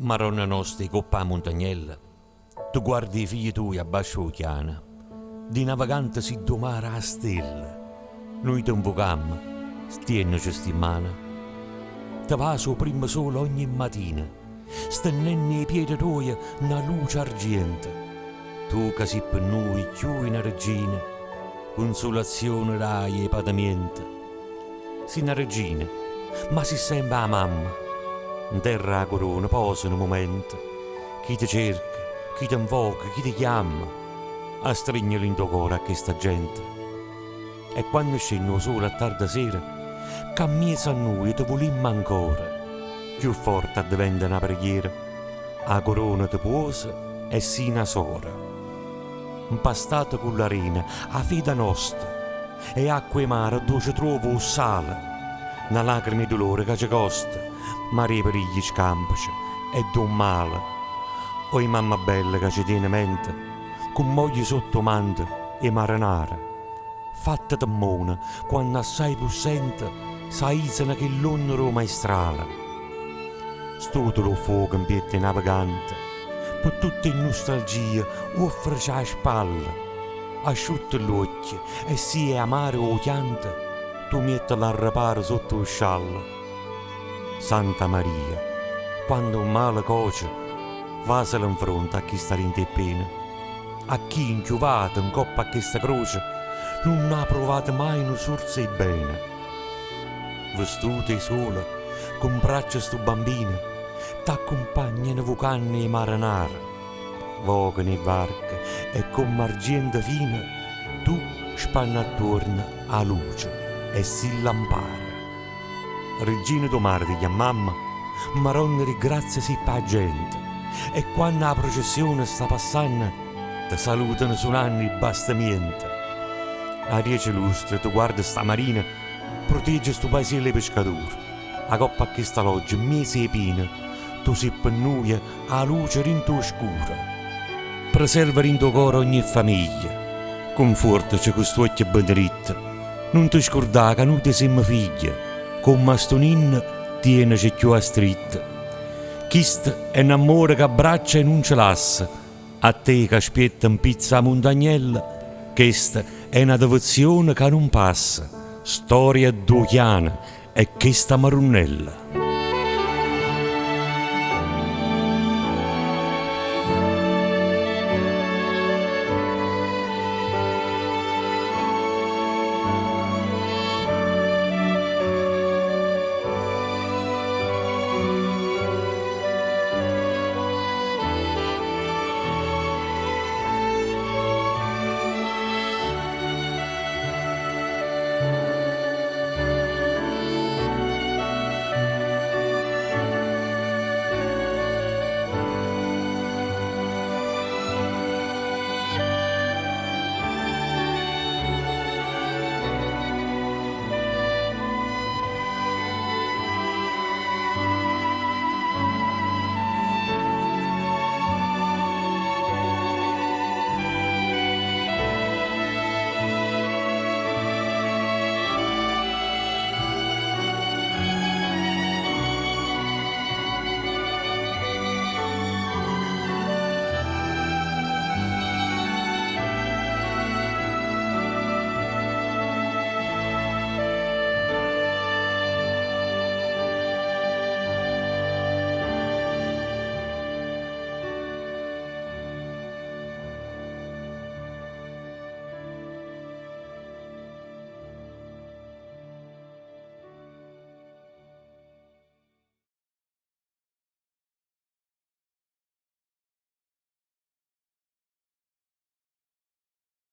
Maronna nostra, coppa a montagnella, tu guardi i figli tuoi a bascio chiana, di navagante si domara a stella, noi ti invocammo, stiennoci stimana, te va su primo sole ogni mattina, stennenni i piedi tuoi una luce argente, tu che sei per noi più una regina, consolazione dai e patamiento, sei una regina, ma si sempre la mamma. In terra la corona posa un momento, chi ti cerca, chi ti invoca, chi ti chiama, a stringere in tuo cuore a questa gente. E quando scendono solo a tarda sera, cammina a noi e ti volimmo ancora, più forte diventa una preghiera, la corona ti posa e si una sora. Impastata con l'arena, a fede nostra, e acqua e mare dove ci trovo il sale, una lacrima di dolore che ci costa, Maria per gli scampici e d'un male. Oi mamma bella che ci tiene mente, con moglie sotto mante e marinara. Fatta temmona, quando assai possente, s'aisana che l'onore maestrale. Stuto lo fuoco in piette navigante, per tutte in nostalgia, offre a spalle. Asciutta gli occhi e si è amare o chiante, tu mettila a reparo sotto il sciallo. Santa Maria, quando un male coce, vasela in fronte a chi sta in te pena, a chi inchiuvato in coppa a questa croce non ha provato mai un sorso e bene. Vestuta e sola, con braccia sto bambino, t'accompagnano vucanne e marinare, vogano e varche e con margente fine tu spanna attorno a luce e si lampara. Regina do mare di mamma, maronna ringrazia si pa gente, e quando la processione sta passando, ti salutano suonando il bastamiento. A 10 lustre tu guarda sta marina, protegge sto paesello pescatore, a coppa a questa loggia mese e pina, tu sei per noi a luce rinto oscura. Preserva in tuo cuore ogni famiglia, confortaci con sto occhio benedetto, non ti scordare che noi ti siamo figli, con mastonin tieneci più a stretto. Chist è un amore che abbraccia e non ce lassa, a te che aspetta in pizza a montagnella, questa è una devozione che non passa, storia dochiana e questa marunnella.